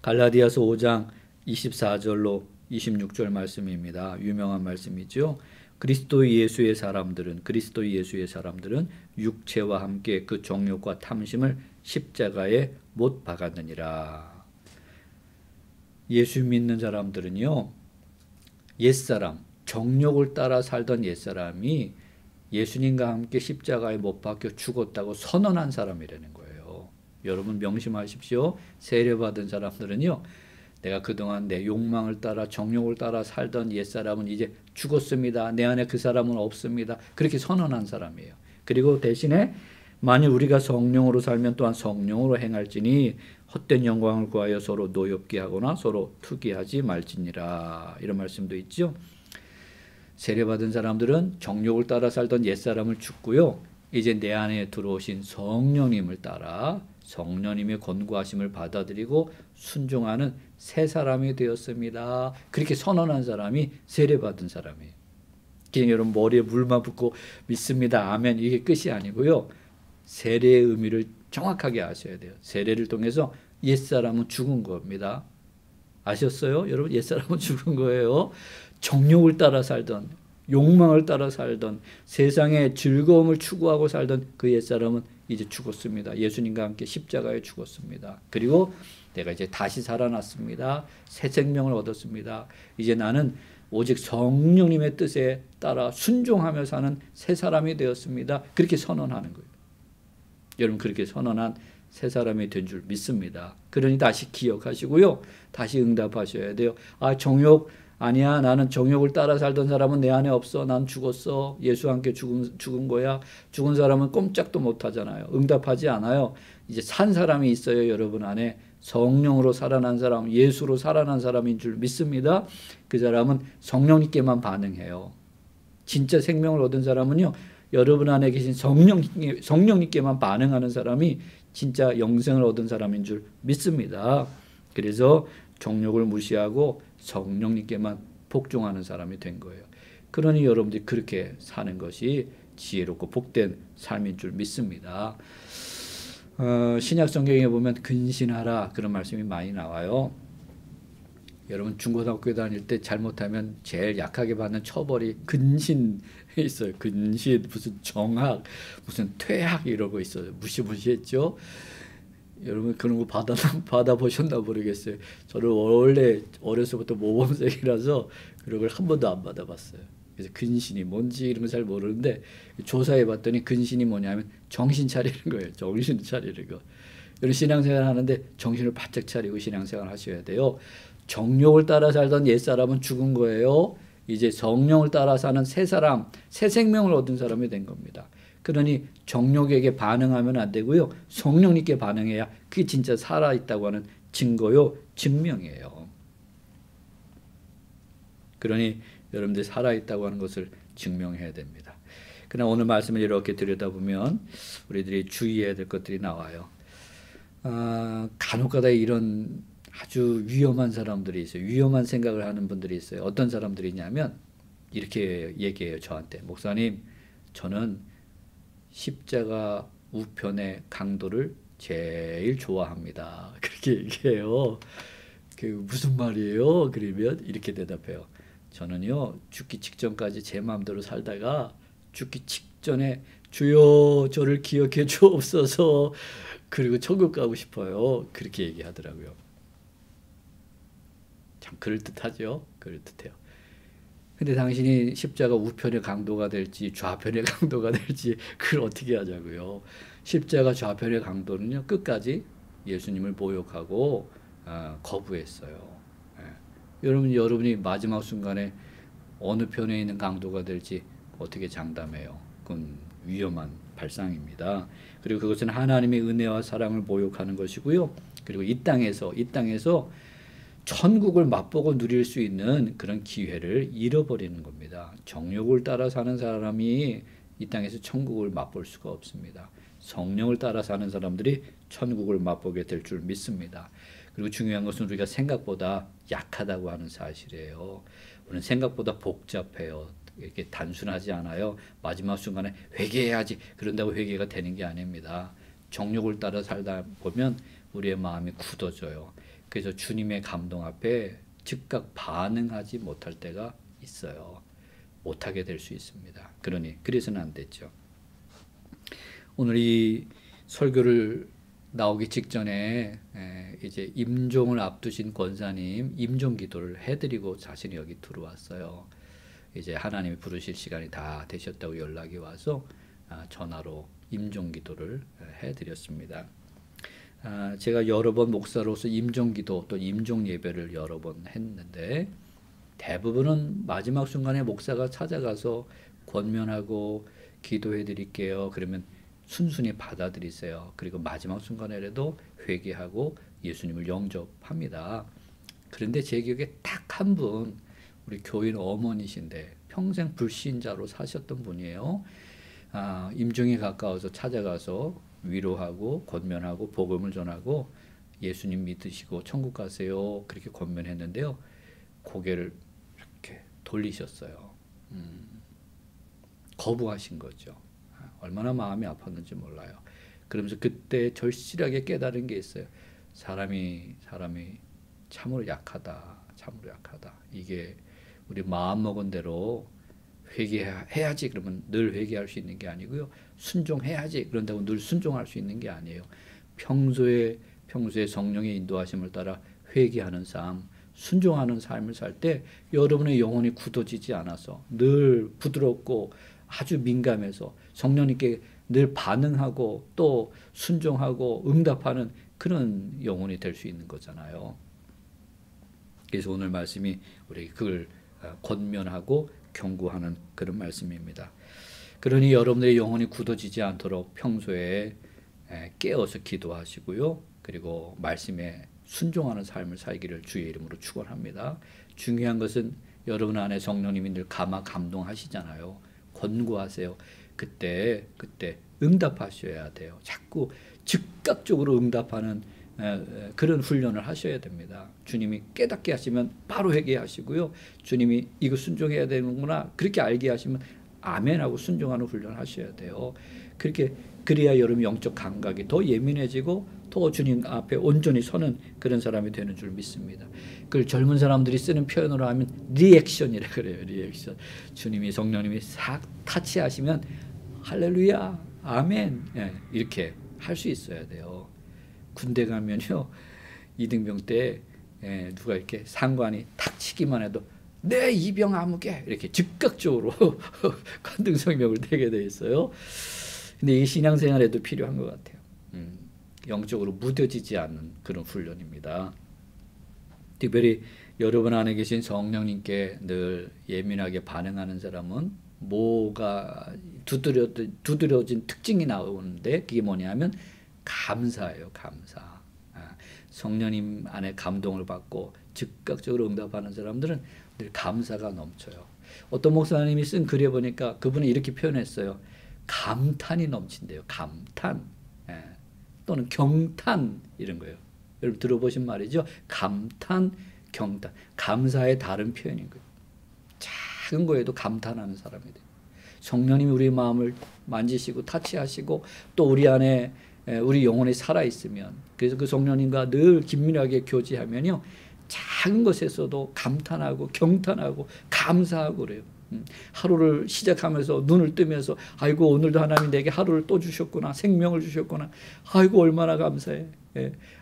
갈라디아서 5장 24절로 26절 말씀입니다. 유명한 말씀이죠. 그리스도 예수의 사람들은 육체와 함께 그 정욕과 탐심을 십자가에 못 박았느니라. 예수 믿는 사람들은요, 옛사람, 정욕을 따라 살던 옛사람이 예수님과 함께 십자가에 못 박혀 죽었다고 선언한 사람이라는 거예요. 여러분 명심하십시오. 세례받은 사람들은요, 내가 그동안 내 욕망을 따라 정욕을 따라 살던 옛사람은 이제 죽었습니다. 내 안에 그 사람은 없습니다. 그렇게 선언한 사람이에요. 그리고 대신에 만일 우리가 성령으로 살면 또한 성령으로 행할지니 헛된 영광을 구하여 서로 노엽게 하거나 서로 투기하지 말지니라, 이런 말씀도 있죠. 세례받은 사람들은 정욕을 따라 살던 옛사람을 죽고요, 이제 내 안에 들어오신 성령님을 따라 성령님의 권고하심을 받아들이고 순종하는 새 사람이 되었습니다. 그렇게 선언한 사람이 세례받은 사람이에요. 그냥 여러분 머리에 물만 붓고 믿습니다, 아멘, 이게 끝이 아니고요, 세례의 의미를 정확하게 아셔야 돼요. 세례를 통해서 옛사람은 죽은 겁니다. 아셨어요? 여러분, 옛사람은 죽은 거예요. 정욕을 따라 살던, 욕망을 따라 살던, 세상의 즐거움을 추구하고 살던 그 옛사람은 이제 죽었습니다. 예수님과 함께 십자가에 죽었습니다. 그리고 내가 이제 다시 살아났습니다. 새 생명을 얻었습니다. 이제 나는 오직 성령님의 뜻에 따라 순종하며 사는 새 사람이 되었습니다. 그렇게 선언하는 거예요. 여러분, 그렇게 선언한 새 사람이 된 줄 믿습니다. 그러니 다시 기억하시고요, 다시 응답하셔야 돼요. 정욕 아니야, 나는 정욕을 따라 살던 사람은 내 안에 없어, 난 죽었어, 예수와 함께 죽은 거야. 죽은 사람은 꼼짝도 못 하잖아요. 응답하지 않아요. 이제 산 사람이 있어요. 여러분 안에 성령으로 살아난 사람, 예수로 살아난 사람인 줄 믿습니다. 그 사람은 성령님께만 반응해요. 진짜 생명을 얻은 사람은요, 여러분 안에 계신 성령님께만 반응하는 사람이 진짜 영생을 얻은 사람인 줄 믿습니다. 그래서 정욕을 무시하고 성령님께만 복종하는 사람이 된 거예요. 그러니 여러분들이 그렇게 사는 것이 지혜롭고 복된 삶인 줄 믿습니다. 신약 성경에 보면 근신하라, 그런 말씀이 많이 나와요. 여러분 중고등학교 다닐 때 잘못하면 제일 약하게 받는 처벌이 근신에 있어요. 근신, 무슨 정학, 무슨 퇴학 이러고 있어요. 무시무시했죠. 여러분 그런 거 받아보셨나 모르겠어요. 저는 원래 어려서부터 모범생이라서 그런 걸 한 번도 안 받아봤어요. 그래서 근신이 뭔지 이런 거 잘 모르는데 조사해 봤더니 근신이 뭐냐면 정신 차리는 거예요. 정신 차리는 거. 여러분 신앙생활 하는데 정신을 바짝 차리고 신앙생활 하셔야 돼요. 정욕을 따라 살던 옛사람은 죽은 거예요. 이제 성령을 따라 사는 새 사람, 새 생명을 얻은 사람이 된 겁니다. 그러니 정욕에게 반응하면 안 되고요. 성령님께 반응해야 그게 진짜 살아있다고 하는 증거요, 증명이에요. 그러니 여러분들이 살아있다고 하는 것을 증명해야 됩니다. 그러나 오늘 말씀을 이렇게 들여다보면 우리들이 주의해야 될 것들이 나와요. 간혹가다 이런 아주 위험한 사람들이 있어요. 위험한 생각을 하는 분들이 있어요. 어떤 사람들이냐면 이렇게 얘기해요. 저한테. 목사님, 저는 십자가 우편의 강도를 제일 좋아합니다. 그렇게 얘기해요. 그 무슨 말이에요? 그러면 이렇게 대답해요. 저는요, 죽기 직전까지 제 마음대로 살다가 죽기 직전에 주여 저를 기억해 주옵소서, 그리고 천국 가고 싶어요. 그렇게 얘기하더라고요. 참 그럴듯하죠? 그럴듯해요. 근데 당신이 십자가 우편의 강도가 될지 좌편의 강도가 될지 그걸 어떻게 하자고요? 십자가 좌편의 강도는요, 끝까지 예수님을 모욕하고 거부했어요. 여러분이 마지막 순간에 어느 편에 있는 강도가 될지 어떻게 장담해요? 그건 위험한 발상입니다. 그리고 그것은 하나님의 은혜와 사랑을 모욕하는 것이고요. 그리고 이 땅에서 천국을 맛보고 누릴 수 있는 그런 기회를 잃어버리는 겁니다. 정욕을 따라 사는 사람이 이 땅에서 천국을 맛볼 수가 없습니다. 성령을 따라 사는 사람들이 천국을 맛보게 될 줄 믿습니다. 그리고 중요한 것은 우리가 생각보다 약하다고 하는 사실이에요. 우리는 생각보다 복잡해요. 이렇게 단순하지 않아요. 마지막 순간에 회개해야지 그런다고 회개가 되는 게 아닙니다. 정욕을 따라 살다 보면 우리의 마음이 굳어져요. 그래서 주님의 감동 앞에 즉각 반응하지 못할 때가 있어요. 못하게 될 수 있습니다. 그래서는 안 됐죠. 오늘 이 설교를 나오기 직전에 이제 임종을 앞두신 권사님 임종 기도를 해드리고 자신이 여기 들어왔어요. 이제 하나님이 부르실 시간이 다 되셨다고 연락이 와서 전화로 임종 기도를 해드렸습니다. 제가 여러 번 목사로서 임종 기도 또 임종 예배를 여러 번 했는데 대부분은 마지막 순간에 목사가 찾아가서 권면하고 기도해 드릴게요. 그러면 순순히 받아들이세요. 그리고 마지막 순간에라도 회개하고 예수님을 영접합니다. 그런데 제 기억에 딱 한 분, 우리 교인 어머니신데 평생 불신자로 사셨던 분이에요. 임종이 가까워서 찾아가서 위로하고 권면하고 복음을 전하고 예수님 믿으시고 천국 가세요. 그렇게 권면했는데요. 고개를 이렇게 돌리셨어요. 거부하신 거죠. 얼마나 마음이 아팠는지 몰라요. 그러면서 그때 절실하게 깨달은 게 있어요. 사람이 참으로 약하다. 참으로 약하다. 이게 우리 마음먹은 대로 회개해야지 그러면 늘 회개할 수 있는 게 아니고요. 순종해야지 그런다고 늘 순종할 수 있는 게 아니에요. 평소에 성령의 인도하심을 따라 회개하는 삶, 순종하는 삶을 살 때 여러분의 영혼이 굳어지지 않아서 늘 부드럽고 아주 민감해서 성령님께 늘 반응하고 또 순종하고 응답하는 그런 영혼이 될 수 있는 거잖아요. 그래서 오늘 말씀이 우리 그걸 권면하고 경고하는 그런 말씀입니다. 그러니 여러분들의 영혼이 굳어지지 않도록 평소에 깨어서 기도하시고요. 그리고 말씀에 순종하는 삶을 살기를 주의 이름으로 축원합니다. 중요한 것은 여러분 안에 성령님이 늘 감동하시잖아요. 권고하세요. 그때 응답하셔야 돼요. 자꾸 즉각적으로 응답하는 그런 훈련을 하셔야 됩니다. 주님이 깨닫게 하시면 바로 회개하시고요. 주님이 이거 순종해야 되는구나 그렇게 알게 하시면 아멘하고 순종하는 훈련을 하셔야 돼요. 그래야 여러분 영적 감각이 더 예민해지고 더 주님 앞에 온전히 서는 그런 사람이 되는 줄 믿습니다. 그걸 젊은 사람들이 쓰는 표현으로 하면 리액션이라 그래요. 리액션. 주님이 성령님이 싹 타치하시면 할렐루야 아멘 이렇게 할 수 있어야 돼요. 군대 가면요 이등병 때 누가 이렇게 상관이 탁 치기만 해도 내 이병 아무개 이렇게 즉각적으로 관등성명을 대게 돼 있어요. 근데 이 신앙생활에도 필요한 것 같아요. 영적으로 무뎌지지 않는 그런 훈련입니다. 특별히 여러분 안에 계신 성령님께 늘 예민하게 반응하는 사람은 뭐가 두드려진 특징이 나오는데 그게 뭐냐면 감사예요. 감사. 성령님 안에 감동을 받고 즉각적으로 응답하는 사람들은 늘 감사가 넘쳐요. 어떤 목사님이 쓴 글에 보니까 그분이 이렇게 표현했어요. 감탄이 넘친대요. 감탄. 또는 경탄 이런 거예요. 여러분 들어보신 말이죠. 감탄, 경탄. 감사의 다른 표현인 거예요. 작은 거에도 감탄하는 사람이 돼요. 성령님이 우리 마음을 만지시고 타치하시고 또 우리 안에 우리 영혼이 살아있으면 그래서 그 성령님과 늘 긴밀하게 교제하면요. 작은 것에서도 감탄하고 경탄하고 감사하고 그래요. 하루를 시작하면서 눈을 뜨면서 아이고 오늘도 하나님이 내게 하루를 또 주셨구나. 생명을 주셨구나. 아이고 얼마나 감사해.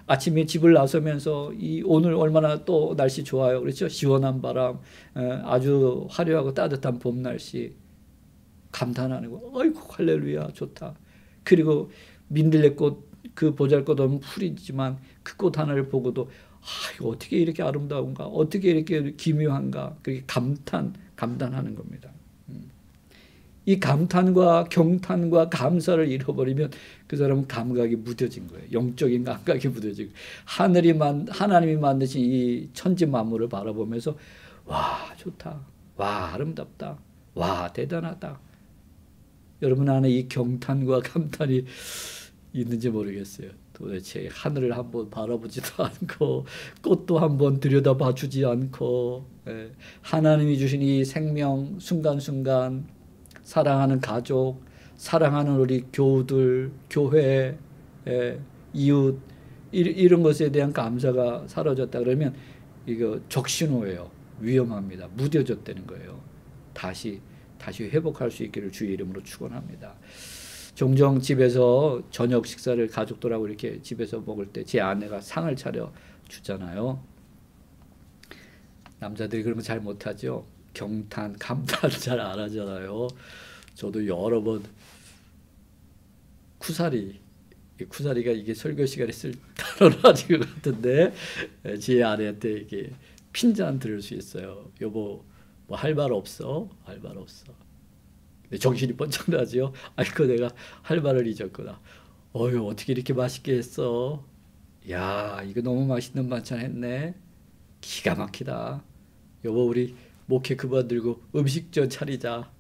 아침에 집을 나서면서 오늘 얼마나 또 날씨 좋아요. 그렇죠? 시원한 바람, 아주 화려하고 따뜻한 봄 날씨 감탄하는 거. 아이고 할렐루야 좋다. 그리고 민들레꽃 그 보잘것없는 풀이지만 그 꽃 하나를 보고도 이거 어떻게 이렇게 아름다운가? 어떻게 이렇게 기묘한가? 그렇게 감탄하는 겁니다. 이 감탄과 경탄과 감사를 잃어버리면 그 사람은 감각이 무뎌진 거예요. 영적인 감각이 무뎌진 거예요. 하나님이 만드신 이 천지 만물을 바라보면서 와 좋다. 와 아름답다. 와 대단하다. 여러분 안에 이 경탄과 감탄이 있는지 모르겠어요. 도대체 하늘을 한번 바라보지도 않고 꽃도 한번 들여다봐 주지 않고 하나님이 주신 이 생명 순간순간 사랑하는 가족, 사랑하는 우리 교우들, 교회, 이웃 이런 것에 대한 감사가 사라졌다 그러면 이거 적신호예요. 위험합니다. 무뎌졌다는 거예요. 다시 회복할 수 있기를 주의 이름으로 축원합니다. 종종 집에서 저녁 식사를 가족들하고 이렇게 집에서 먹을 때 제 아내가 상을 차려 주잖아요. 남자들이 그런 거 잘 못하죠. 경탄, 감탄을 잘 안 하잖아요. 저도 여러 번 쿠사리가 이게 설교 시간에 쓸 단어는 아닌 것 같은데 제 아내한테 이게 핀잔 들을 수 있어요. 여보 뭐 할 말 없어? 할 말 없어. 정신이 번쩍 나죠. 아이고 내가 할 말을 잊었구나. 어휴 어떻게 이렇게 맛있게 했어. 야 이거 너무 맛있는 반찬 했네. 기가 막히다. 여보 우리 목회 그만들고 음식점 차리자.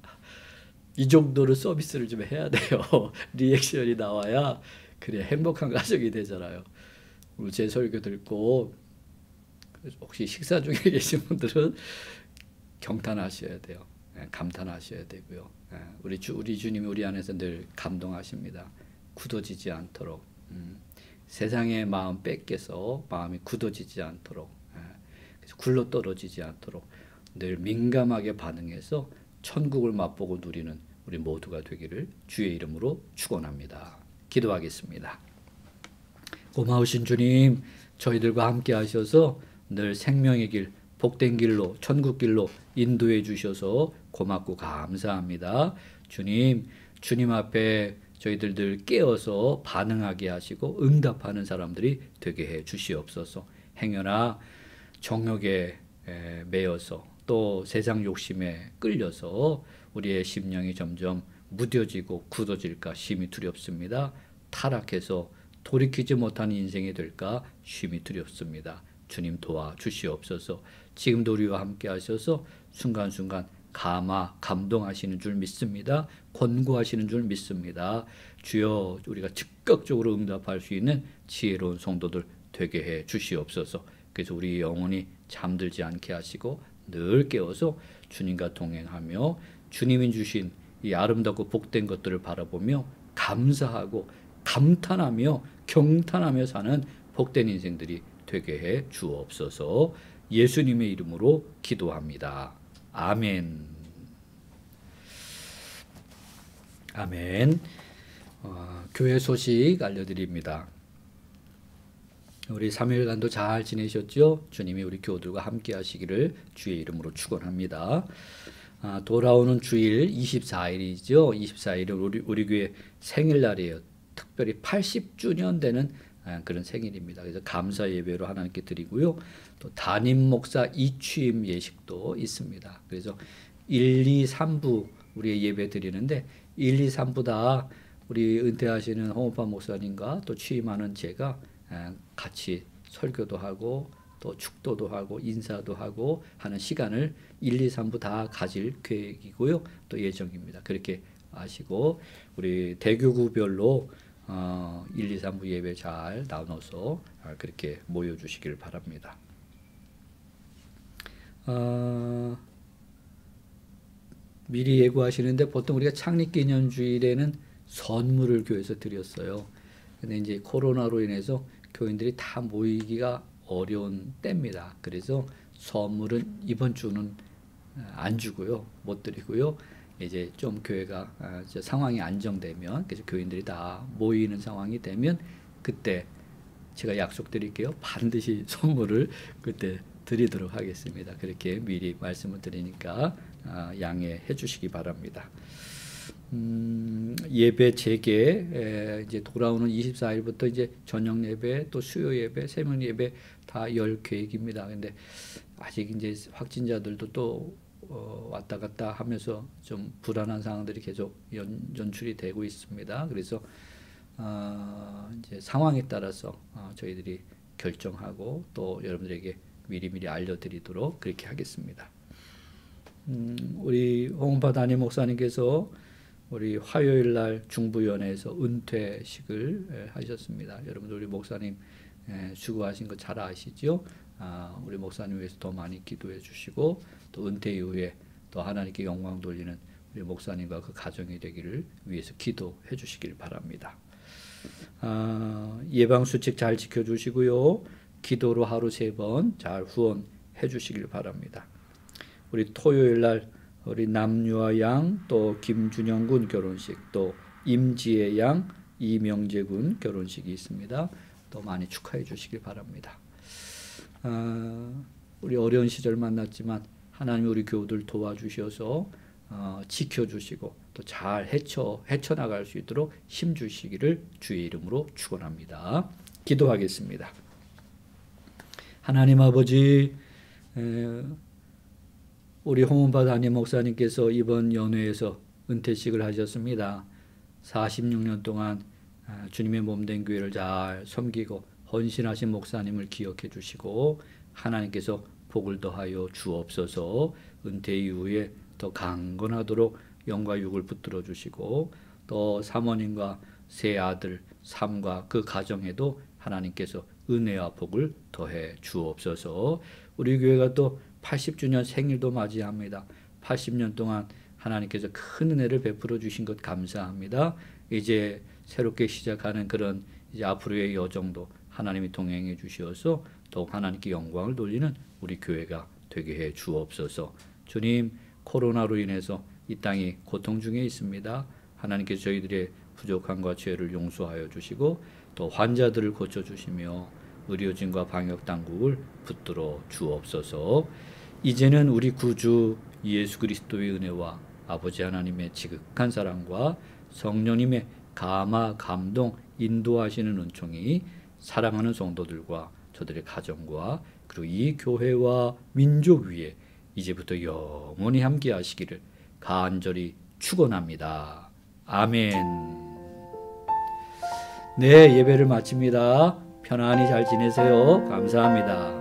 이 정도로 서비스를 좀 해야 돼요. 리액션이 나와야 그래 행복한 가족이 되잖아요. 제 설교 듣고 혹시 식사 중에 계신 분들은 경탄하셔야 돼요. 감탄하셔야 되고요. 우리 주님이 우리 안에서 늘 감동하십니다. 굳어지지 않도록 세상의 마음 뺏겨서 마음이 굳어지지 않도록 그래서 굴러 떨어지지 않도록 늘 민감하게 반응해서 천국을 맛보고 누리는 우리 모두가 되기를 주의 이름으로 축원합니다. 기도하겠습니다. 고마우신 주님, 저희들과 함께 하셔서 늘 생명의 길, 복된 길로, 천국 길로 인도해 주셔서 고맙고 감사합니다. 주님 앞에 저희들 늘 깨어서 반응하게 하시고 응답하는 사람들이 되게 해 주시옵소서. 행여나 정욕에 매여서 또 세상 욕심에 끌려서 우리의 심령이 점점 무뎌지고 굳어질까 심히 두렵습니다. 타락해서 돌이키지 못하는 인생이 될까 심히 두렵습니다. 주님 도와주시옵소서. 지금도 우리와 함께 하셔서 순간순간 감동하시는 줄 믿습니다. 권고하시는 줄 믿습니다. 주여 우리가 즉각적으로 응답할 수 있는 지혜로운 성도들 되게 해 주시옵소서. 그래서 우리 영혼이 잠들지 않게 하시고 늘 깨어서 주님과 동행하며 주님이 주신 이 아름답고 복된 것들을 바라보며 감사하고 감탄하며 경탄하며 사는 복된 인생들이 되게 해 주옵소서. 예수님의 이름으로 기도합니다. 아멘. 아멘. 교회 소식 알려드립니다. 우리 3일간도 잘 지내셨죠? 주님이 우리 교우들과 함께 하시기를 주의 이름으로 축원합니다. 돌아오는 주일 24일이죠. 24일은 우리 교회 생일날이에요. 특별히 80주년 되는 그런 생일입니다. 그래서 감사 예배로 하나님께 드리고요. 또 담임 목사 이취임 예식도 있습니다. 그래서 1, 2, 3부 우리 예배 드리는데 1, 2, 3부 다 우리 은퇴하시는 홍원파 목사님과 또 취임하는 제가 같이 설교도 하고 또 축도도 하고 인사도 하고 하는 시간을 1, 2, 3부 다 가질 계획이고요. 또 예정입니다. 그렇게 아시고 우리 대교구별로 1, 2, 3부 예배 잘 나눠서 그렇게 모여주시길 바랍니다. 미리 예고하시는데 보통 우리가 창립기념주일에는 선물을 교회에서 드렸어요. 근데 이제 코로나로 인해서 교인들이 다 모이기가 어려운 때입니다. 그래서 선물은 이번 주는 안 주고요, 못 드리고요. 이제 좀 교회가 상황이 안정되면, 그래서 교인들이 다 모이는 상황이 되면 그때 제가 약속드릴게요. 반드시 선물을 그때 드리도록 하겠습니다. 그렇게 미리 말씀을 드리니까 양해해 주시기 바랍니다. 예배 재개 이제 돌아오는 24일부터 이제 저녁 예배 또 수요 예배 새벽 예배 다 열 계획입니다. 근데 아직 이제 확진자들도 또 왔다 갔다 하면서 좀 불안한 상황들이 계속 연출이 되고 있습니다. 그래서 이제 상황에 따라서 저희들이 결정하고 또 여러분들에게 미리미리 알려드리도록 그렇게 하겠습니다. 우리 홍은파 담임 목사님께서 우리 화요일 날 중부위원회에서 은퇴식을 하셨습니다. 여러분들 우리 목사님 수고하신 거 잘 아시죠? 우리 목사님 위해서 더 많이 기도해 주시고 또 은퇴 이후에 또 하나님께 영광 돌리는 우리 목사님과 그 가정이 되기를 위해서 기도해 주시길 바랍니다. 예방수칙 잘 지켜주시고요. 기도로 하루 3번 잘 후원해 주시길 바랍니다. 우리 토요일 날 우리 남유아 양 또 김준영 군 결혼식 또 임지혜 양 이명재 군 결혼식이 있습니다. 또 많이 축하해 주시길 바랍니다. 우리 어려운 시절 만났지만 하나님 우리 교우들 도와주셔서 지켜주시고 또 잘 헤쳐나갈 수 있도록 힘 주시기를 주의 이름으로 축원합니다. 기도하겠습니다. 하나님 아버지, 우리 홍은파 담임 목사님께서 이번 연회에서 은퇴식을 하셨습니다. 46년 동안 주님의 몸된 교회를 잘 섬기고 헌신하신 목사님을 기억해 주시고 하나님께서 복을 더하여 주옵소서. 은퇴 이후에 더 강건하도록 영과 육을 붙들어 주시고 또 사모님과 세 아들 삶과 그 가정에도 하나님께서 은혜와 복을 더해 주옵소서. 우리 교회가 또 80주년 생일도 맞이합니다. 80년 동안 하나님께서 큰 은혜를 베풀어 주신 것 감사합니다. 이제 새롭게 시작하는 그런 이제 앞으로의 여정도 하나님이 동행해 주시어서 더욱 하나님께 영광을 돌리는 우리 교회가 되게 해 주옵소서. 주님, 코로나로 인해서 이 땅이 고통 중에 있습니다. 하나님께서 저희들의 부족함과 죄를 용서하여 주시고 또 환자들을 고쳐주시며 의료진과 방역당국을 붙들어 주옵소서. 이제는 우리 구주 예수 그리스도의 은혜와 아버지 하나님의 지극한 사랑과 성령님의 감화, 감동, 인도하시는 은총이 사랑하는 성도들과 저들의 가정과 그리고 이 교회와 민족 위에 이제부터 영원히 함께 하시기를 간절히 축원합니다. 아멘. 네, 예배를 마칩니다. 편안히 잘 지내세요. 감사합니다.